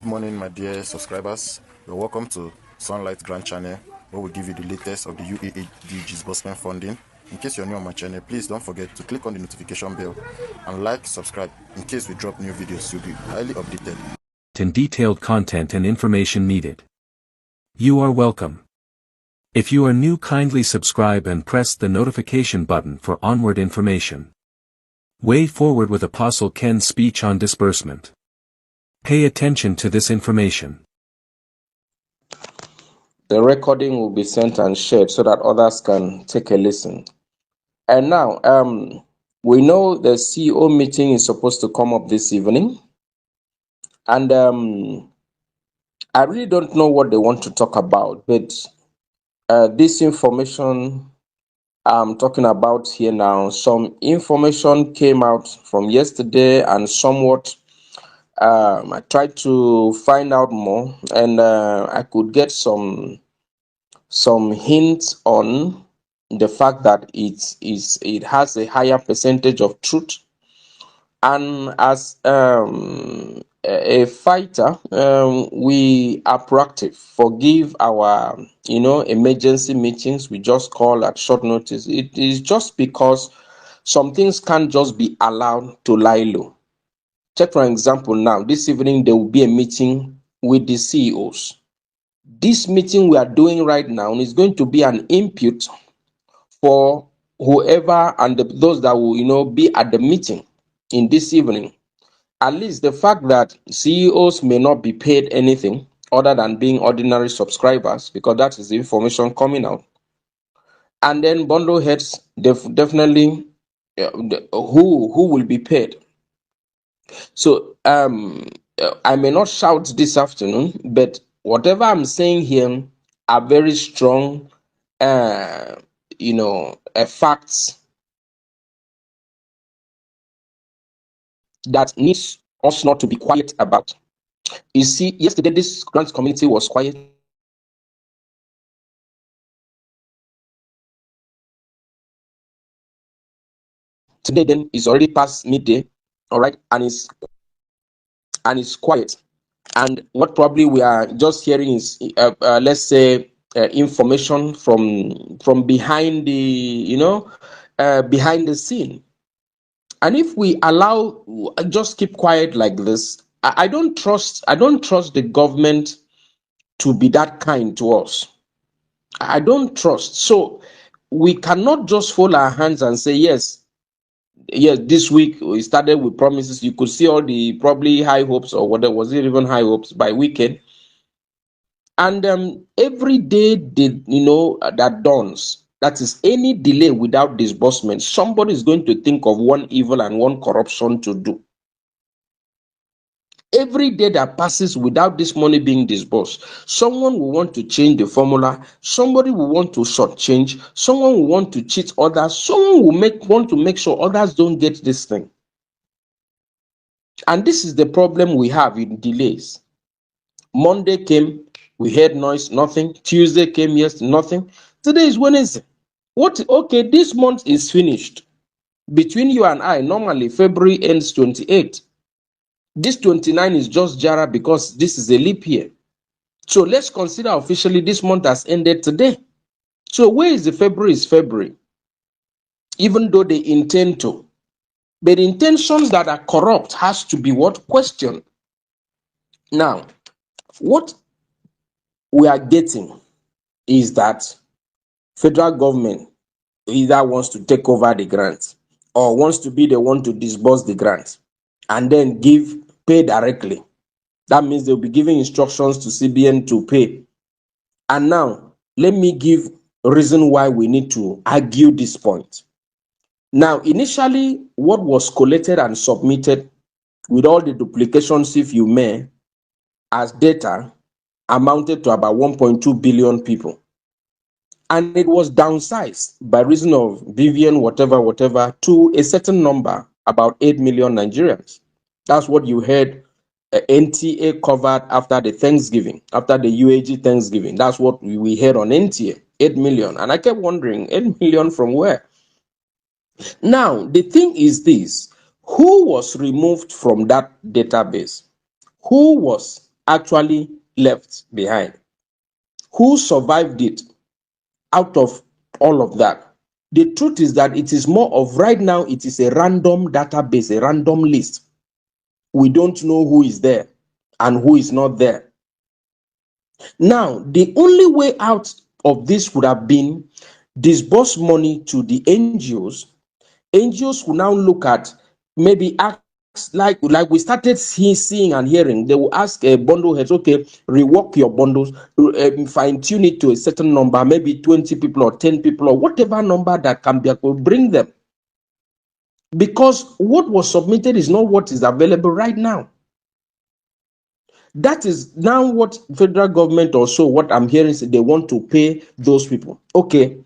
Good morning, my dear subscribers. You're welcome to Sunlight Grant channel, where we give you the latest of the UAAG disbursement funding. In case you're new on my channel, please don't forget to click on the notification bell and subscribe. In case we drop new videos, you'll be highly updated. And detailed content and information needed. You are welcome. If you are new, kindly subscribe and press the notification button for onward information. Way forward with Apostle Ken's speech on disbursement. Pay attention to this information. The recording will be sent and shared so that others can take a listen. And now, we know the CEO meeting is supposed to come up this evening. And I really don't know what they want to talk about, but this information I'm talking about here now, some information came out from yesterday and somewhat I tried to find out more, and I could get some hints on the fact that it has a higher percentage of truth. And as a fighter, we are proactive. Forgive our emergency meetings we just call at short notice. It is just because some things can't just be allowed to lie low. Check, for example, now this evening there will be a meeting with the CEOs. This meeting we are doing right now is going to be an input for whoever and those that will be at the meeting in this evening. At least the fact that CEOs may not be paid anything other than being ordinary subscribers, because that is the information coming out. And then bundle heads, definitely who will be paid. So I may not shout this afternoon, but whatever I'm saying here are very strong facts that needs us not to be quiet about. You see, yesterday this grant community was quiet. Today then is already past midday, all right, and it's quiet. And what probably we are just hearing is let's say information from behind the behind the scene. And if we allow just keep quiet like this, I don't trust the government to be that kind to us. I don't trust. So we cannot just fold our hands and say yes, this week we started with promises. You could see all the probably high hopes, or whatever, was it even high hopes by weekend? And every day that dawns, that is any delay without disbursement, somebody is going to think of one evil and one corruption to do. Every day that passes without this money being disbursed, someone will want to change the formula, somebody will want to shortchange, someone will want to cheat others, someone will want to make sure others don't get this thing. And this is the problem we have in delays. Monday came, we heard noise, nothing. Tuesday came, yes, nothing. Today is Wednesday. Okay, this month is finished. Between you and I, normally February ends 28. This 29 is just Jara because this is a leap year. So let's consider officially this month has ended today. So where is the February? Is February. Even though they intend to. But intentions that are corrupt has to be what? Questioned. Now, what we are getting is that federal government either wants to take over the grant or wants to be the one to disburse the grant and then pay directly. That means they'll be giving instructions to CBN to pay. And now, let me give a reason why we need to argue this point. Now, initially, what was collated and submitted with all the duplications, if you may, as data, amounted to about 1.2 billion people. And it was downsized by reason of Vivian, whatever, to a certain number, about 8 million Nigerians. That's what you heard NTA covered after the Thanksgiving, after the UAG Thanksgiving. That's what we heard on NTA, 8 million. And I kept wondering, 8 million from where? Now, the thing is this, who was removed from that database? Who was actually left behind? Who survived it out of all of that? The truth is that it is more of right now, it is a random database, a random list. We don't know who is there and who is not there. Now, the only way out of this would have been disburse money to the NGOs. NGOs will now look at, maybe ask, like we started seeing and hearing, they will ask a bundle heads, okay, rework your bundles, fine tune it to a certain number, maybe 20 people or 10 people or whatever number that can be, will bring them. Because what was submitted is not what is available right now. That is now what federal government, or so what I'm hearing, is they want to pay those people. Okay,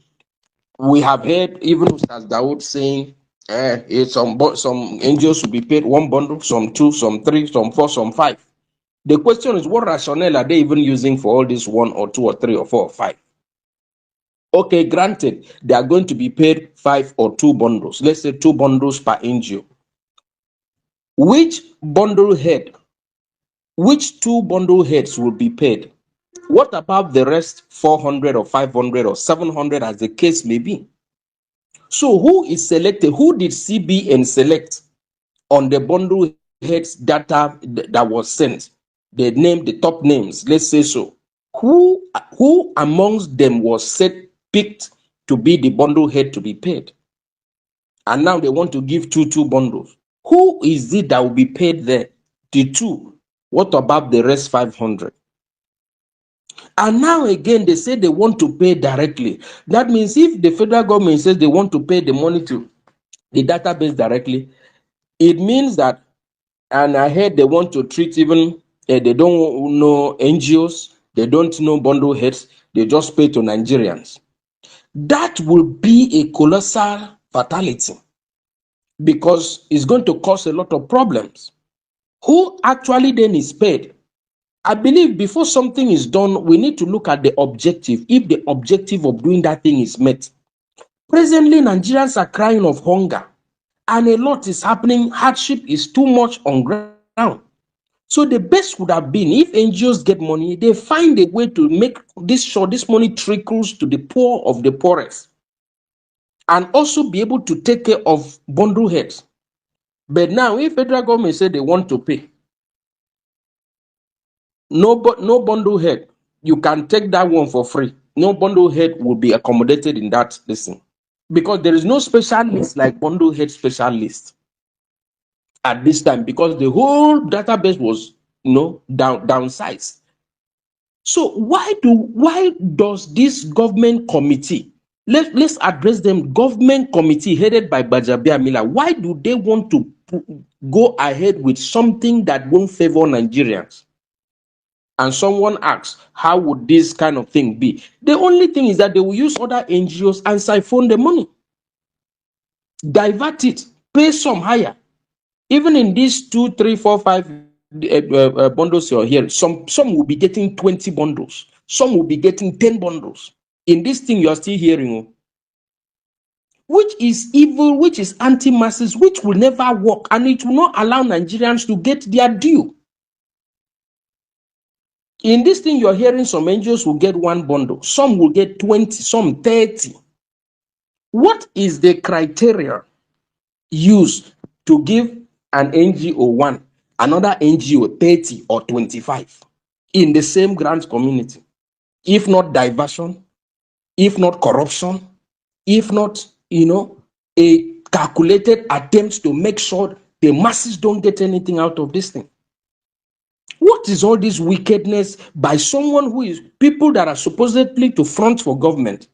we have heard even Ustaz Dawood saying some NGOs will be paid one bundle, some two, some three, some four, some five. The question is, what rationale are they even using for all this one or two or three or four or five? Okay, granted, they are going to be paid 5 or 2 bundles. Let's say 2 bundles per NGO. Which bundle head, which 2 bundle heads will be paid? What about the rest 400 or 500 or 700 as the case may be? So who is selected? Who did CBN select on the bundle heads data that was sent? They named the top names, let's say so. Who amongst them was picked to be the bundle head to be paid? And now they want to give two bundles. Who is it that will be paid there? The 2. What about the rest 500? And now again, they say they want to pay directly. That means if the federal government says they want to pay the money to the database directly, it means that, and I heard they want to treat even, they don't know NGOs, they don't know bundle heads, they just pay to Nigerians. That will be a colossal fatality because it's going to cause a lot of problems. Who actually then is paid? I believe before something is done, we need to look at the objective. If the objective of doing that thing is met. Presently, Nigerians are crying of hunger and a lot is happening. Hardship is too much on ground. So the best would have been if NGOs get money, they find a way to make this sure this money trickles to the poor of the poorest and also be able to take care of bundle heads. But now, if federal government say they want to pay, no bundle head, you can take that one for free. No bundle head will be accommodated in that listing because there is no special list like bundle head special list at this time because the whole database was downsized. So why does this government committee, let's address them, government committee headed by Bajabiamila, why do they want to go ahead with something that won't favor Nigerians? And someone asks, how would this kind of thing be? The only thing is that they will use other NGOs and siphon the money, divert it, pay some higher. Even in these 2, 3, 4, 5 bundles you're here, some will be getting 20 bundles, some will be getting 10 bundles. In this thing you are still hearing, which is evil, which is anti-masses, which will never work, and it will not allow Nigerians to get their due. In this thing you're hearing, some NGOs will get 1 bundle, some will get 20, some 30. What is the criteria used to give an NGO 1, another NGO 30 or 25 in the same grant community? If not diversion, if not corruption, if not, a calculated attempt to make sure the masses don't get anything out of this thing. What is all this wickedness by someone who is people that are supposedly to front for government?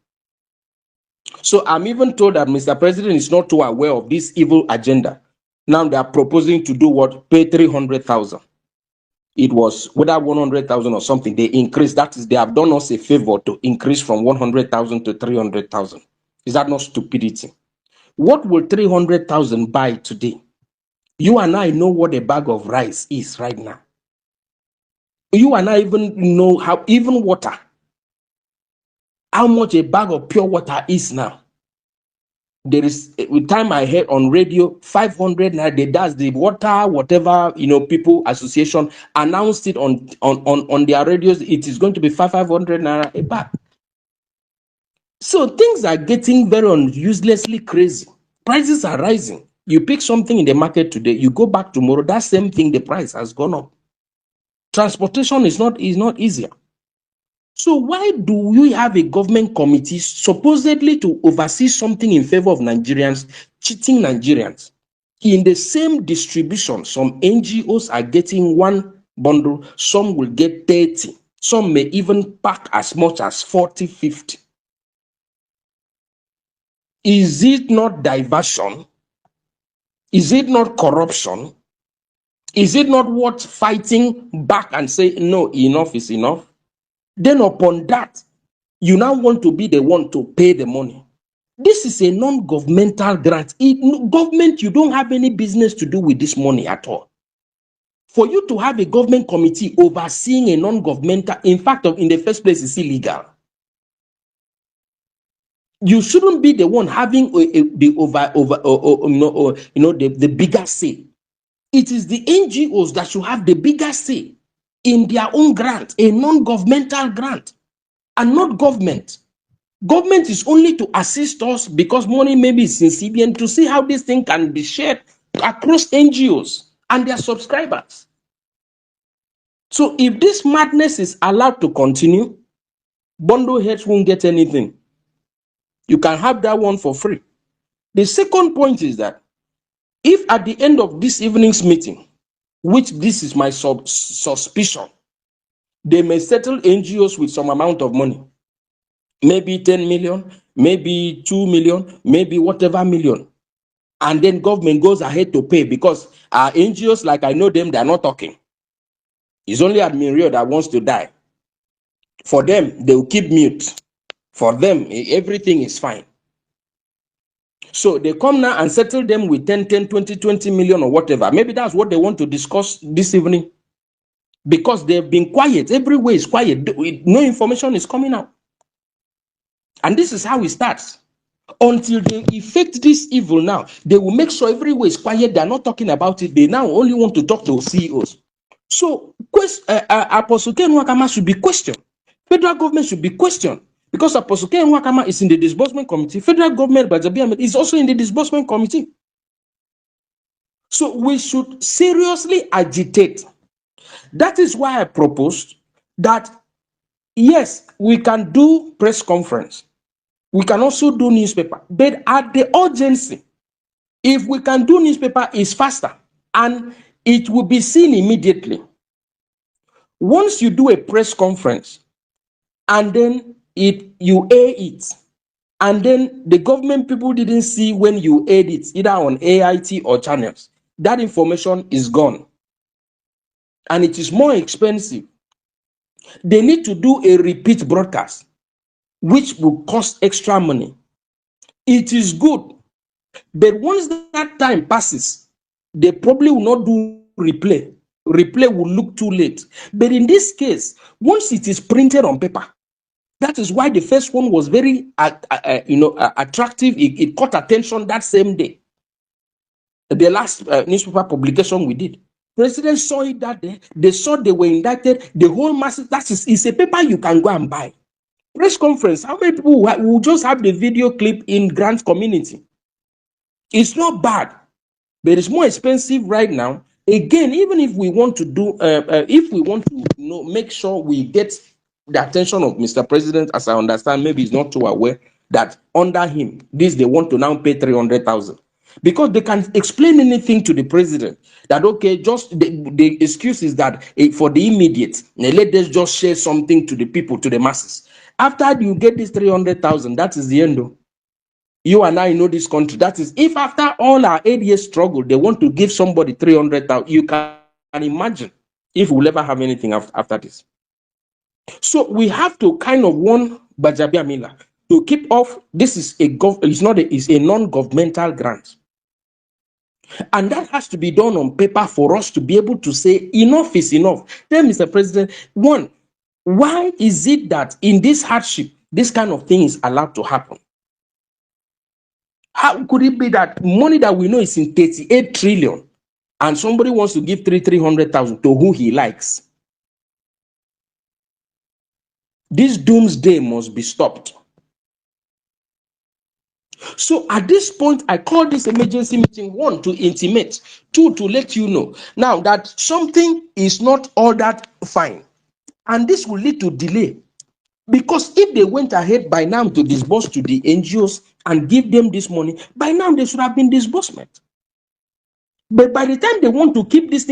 So I'm even told that Mr. President is not too aware of this evil agenda. Now they are proposing to do what? Pay 300,000. It was whether 100,000 or something. They increased. That is, they have done us a favor to increase from 100,000 to 300,000. Is that not stupidity? What will 300,000 buy today? You and I know what a bag of rice is right now. You and I even know how, even water, how much a bag of pure water is now. There is, with time I heard on radio, 500 naira. That's the water, whatever, people association announced it on their radios. It is going to be 500 naira a bag. So things are getting very uselessly crazy. Prices are rising. You pick something in the market today, you go back tomorrow, that same thing, the price has gone up. Transportation is not easier. So why do we have a government committee supposedly to oversee something in favor of Nigerians, cheating Nigerians? In the same distribution, some NGOs are getting one bundle, some will get 30, some may even pack as much as 40, 50. Is it not diversion? Is it not corruption? Is it not worth fighting back and say, no, enough is enough? Then upon that, you now want to be the one to pay the money. This is a non-governmental grant. Government, you don't have any business to do with this money at all. For you to have a government committee overseeing a non-governmental, in fact, in the first place, it's illegal. You shouldn't be the one having the bigger say. It is the NGOs that should have the bigger say in their own grant, a non-governmental grant, and not government. Government is only to assist us because money maybe is in CBN to see how this thing can be shared across NGOs and their subscribers. So if this madness is allowed to continue, bundle heads won't get anything. You can have that one for free. The second point is that if at the end of this evening's meeting, which this is my suspicion, they may settle NGOs with some amount of money, maybe 10 million, maybe 2 million, maybe whatever million, and then government goes ahead to pay because NGOs, like I know them, they're not talking. It's only Admin Rio that wants to die. For them, they will keep mute. For them, everything is fine. So they come now and settle them with 10, 20 million or whatever. Maybe that's what they want to discuss this evening. Because they've been quiet. Everywhere is quiet. No information is coming out. And this is how it starts. Until they effect this evil now, they will make sure everywhere is quiet. They're not talking about it. They now only want to talk to CEOs. So Apostle Ken Wakama should be questioned. Federal government should be questioned. Because Apostle Ken Wakama is in the disbursement committee. Federal government, Bajabi Ahmed, is also in the disbursement committee. So we should seriously agitate. That is why I proposed that, yes, we can do press conference. We can also do newspaper. But at the urgency, if we can do newspaper, it's faster. And it will be seen immediately. Once you do a press conference, and then you air it, and then the government people didn't see when you aired it, either on AIT or channels, that information is gone. And it is more expensive. They need to do a repeat broadcast, which will cost extra money. It is good, but once that time passes, they probably will not do replay. Replay will look too late. But in this case, once it is printed on paper, that is why the first one was very attractive. It caught attention that same day. The last newspaper publication we did, President saw it that day. They saw they were indicted. The whole masses. It's a paper you can go and buy. Press conference. How many people will just have the video clip in Grant community? It's not bad, but it's more expensive right now. Again, even if we want to do, make sure we get the attention of Mr. President, as I understand, maybe he's not too aware that under him, they want to now pay 300,000. Because they can explain anything to the president that, okay, just the excuse is that for the immediate, let us just share something to the people, to the masses. After you get this 300,000, that is the end. You and I know this country. That is, if after all our 8 years struggle, they want to give somebody 300,000, you can imagine if we'll ever have anything after this. So we have to kind of warn Bajabi Amila to keep off. This is it's a non-governmental grant. And that has to be done on paper for us to be able to say enough is enough. Then, Mr. President, one, why is it that in this hardship, this kind of thing is allowed to happen? How could it be that money that we know is in 38 trillion and somebody wants to give 300,000 to who he likes? This doomsday must be stopped. So at this point, I call this emergency meeting, 1, to intimate, 2, to let you know now that something is not all that fine. And this will lead to delay. Because if they went ahead by now to disburse to the NGOs and give them this money, by now they should have been disbursement. But by the time they want to keep this thing